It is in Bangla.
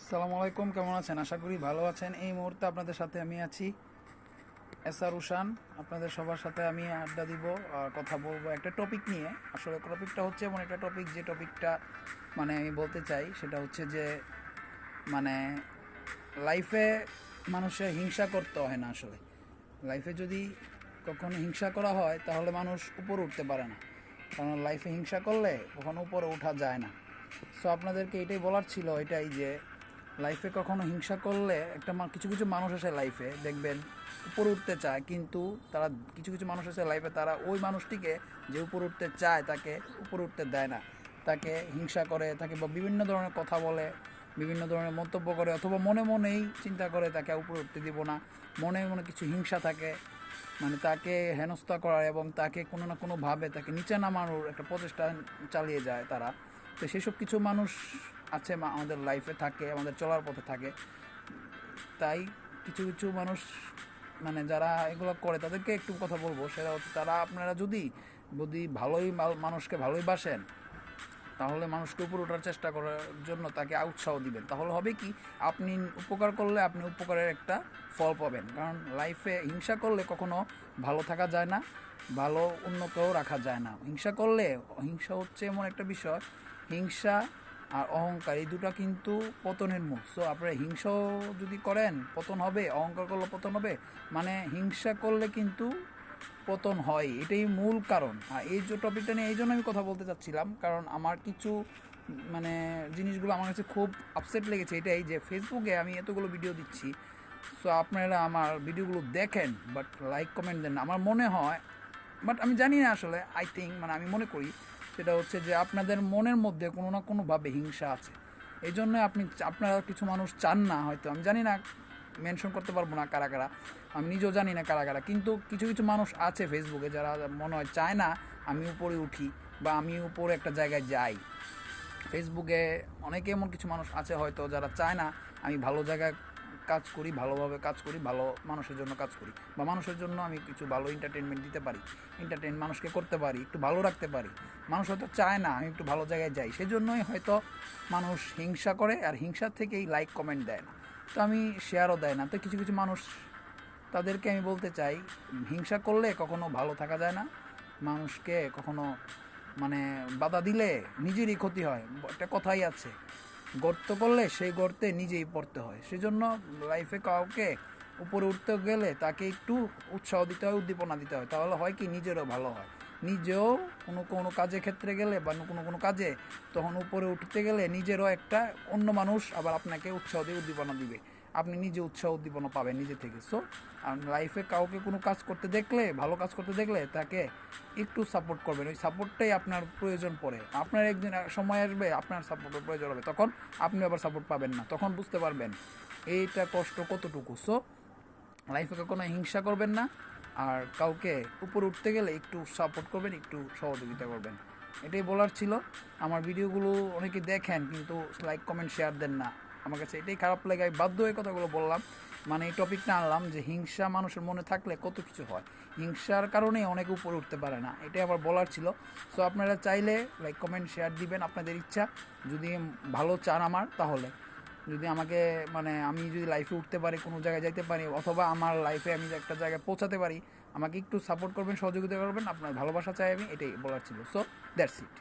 আসসালামু আলাইকুম, কেমন আছেন? আশা করি ভালো আছেন। এই মুহূর্তে আপনাদের সাথে আমি আছি এসআর রুশান। আপনাদের সবার সাথে আমি আড্ডা দিব আর কথা বলবো একটা টপিক নিয়ে। আসলে টপিকটা হচ্ছে এমন একটা টপিক, যে টপিকটা আমি বলতে চাই সেটা হচ্ছে যে মানে লাইফে মানুষের হিংসা করতে হয় না। আসলে লাইফে যদি কখনো হিংসা করা হয় তাহলে মানুষ উপরে উঠতে পারে না, কারণ লাইফে হিংসা করলে কখনো উপরে ওঠা যায় না। সো আপনাদেরকে এটাই বলার ছিল, এটাই যে লাইফে কখনো হিংসা করলে কিছু কিছু মানুষ আছে লাইফে, দেখবেন উপরে উঠতে চায়, কিন্তু তারা কিছু কিছু মানুষ আছে লাইফে, তারা ওই মানুষটিকে যে উপরে উঠতে চায় তাকে উপরে উঠতে দেয় না, তাকে হিংসা করে, তাকে বা বিভিন্ন ধরনের কথা বলে, বিভিন্ন ধরনের মন্তব্য করে, অথবা মনে মনেই চিন্তা করে তাকে উপরে উঠতে দিব না। মনে মনে কিছু হিংসা থাকে, তাকে হেনস্থা করার এবং তাকে কোনো না কোনোভাবে তাকে নিচে নামানোর একটা প্রচেষ্টা চালিয়ে যায় তারা। তো সেসব কিছু মানুষ আছে আমাদের লাইফে থাকে, আমাদের চলার পথে থাকে। তাই কিছু কিছু মানুষ যারা এগুলো করে তাদেরকে একটু কথা বলবো, সেটা হচ্ছে তারা আপনারা যদি যদি ভালোই মানুষকে ভালোই বাসেন, তাহলে মানুষকে উপরে ওঠার চেষ্টা করার জন্য তাকে উৎসাহ দিবেন। তাহলে হবে কি, আপনি উপকার করলে আপনি উপকারের একটা ফল পাবেন। কারণ লাইফে হিংসা করলে কখনো ভালো থাকা যায় না, ভালো উন্নতও রাখা যায় না। হিংসা হচ্ছে এমন একটা বিষয়, হিংসা আর অহংকার এই দুটো কিন্তু পতনের মুখ। সো আপনারা হিংসাও যদি করেন পতন হবে, অহংকার করলে পতন হবে। হিংসা করলে কিন্তু পতন হয়, এটাই মূল কারণ। আর এই যে টপিকটা নিয়ে এই জন্য আমি কথা বলতে চাচ্ছিলাম, কারণ আমার কিছু মানে জিনিসগুলো আমার কাছে খুব আপসেট লেগেছে। এটাই যে ফেসবুকে আমি এতগুলো ভিডিও দিচ্ছি, সো আপনারা আমার ভিডিওগুলো দেখেন বাট লাইক কমেন্ট দেন না। আমার মনে হয়, বাট আমি জানি না আসলে, আই থিঙ্ক আমি মনে করি সেটা হচ্ছে যে আপনাদের মনের মধ্যে কোনো না কোনোভাবে হিংসা আছে। এই জন্য আপনারা কিছু মানুষ চান না, হয়তো আমি জানি না, মেনশন করতে পারবো না কারা কারা, আমি নিজেও জানি না কারা কারা, কিন্তু কিছু কিছু মানুষ আছে ফেসবুকে যারা মনে হয় চায় না আমি উপরে উঠি বা আমি উপরে একটা জায়গায় যাই। ফেসবুকে অনেকে এমন কিছু মানুষ আছে হয়তো যারা চায় না আমি ভালো জায়গায় কাজ করি, ভালোভাবে কাজ করি, ভালো মানুষের জন্য কাজ করি, বা মানুষের জন্য আমি কিছু ভালো এন্টারটেনমেন্ট দিতে পারি, মানুষকে করতে পারি, একটু ভালো রাখতে পারি। মানুষ হয়তো চায় না আমি একটু ভালো জায়গায় যাই, সেজন্যই হয়তো মানুষ হিংসা করে, আর হিংসার থেকেই লাইক কমেন্ট দেয় না, তো আমি শেয়ারও দেয় না। তো কিছু কিছু মানুষ, তাদেরকে আমি বলতে চাই, হিংসা করলে কখনো ভালো থাকা যায় না। মানুষকে কখনো বাধা দিলে নিজেরই ক্ষতি হয়। একটা কথাই আছে, গর্ত করলে সেই গর্তে নিজেই পড়তে হয়। সেজন্য লাইফে কাউকে উপরে উঠতে গেলে তাকে একটু উৎসাহ দিতে হয়, উদ্দীপনা দিতে হয়, তাহলে হয় কি নিজেরও ভালো হয়। নিজেও কোনো কোনো কাজে ক্ষেত্রে গেলে বা কোনো কোনো কাজে তখন উপরে উঠতে গেলে নিজেরও একটা অন্য মানুষ আবার আপনাকে উৎসাহ দিয়ে উদ্দীপনা দিবে, আপনি নিজে উৎসাহ উদ্দীপনা পাবেন নিজে থেকে। সো লাইফে কাউকে কোনো কাজ করতে দেখলে, ভালো কাজ করতে দেখলে তাকে একটু সাপোর্ট করবেন। ওই সাপোর্টটাই আপনার প্রয়োজন পড়ে। আপনার একদিন সময় আসবে আপনার সাপোর্টের প্রয়োজন হবে, তখন আপনি আবার সাপোর্ট পাবেন না, তখন বুঝতে পারবেন এইটা কষ্ট কতটুকু। সো লাইফে কখনো হিংসা করবেন না, আর কাউকে উপরে উঠতে গেলে একটু সাপোর্ট করবেন, একটু সহযোগিতা করবেন। এটাই বলার ছিল। আমার ভিডিওগুলো অনেকে দেখেন কিন্তু লাইক কমেন্ট শেয়ার দেন না, আমার কাছে এটাই খারাপ লাগে। আমি বাধ্য হয়ে কথাগুলো বললাম, এই টপিকটা আনলাম যে হিংসা মানুষের মনে থাকলে কত কিছু হয়, হিংসার কারণে অনেকে উপরে উঠতে পারে না, এটাই আমার বলার ছিল। সো আপনারা চাইলে লাইক কমেন্ট শেয়ার দিবেন, আপনাদের ইচ্ছা। যদি ভালো চান আমার, তাহলে যদি আমাকে আমি যদি লাইফে উঠতে পারি, কোনো জায়গায় যাইতে পারি, অথবা আমার লাইফে আমি একটা জায়গায় পৌঁছাতে পারি, আমাকে একটু সাপোর্ট করবেন, সহযোগিতা করবেন, আপনার ভালোবাসা চাই আমি, এটাই বলার ছিল। So that's it.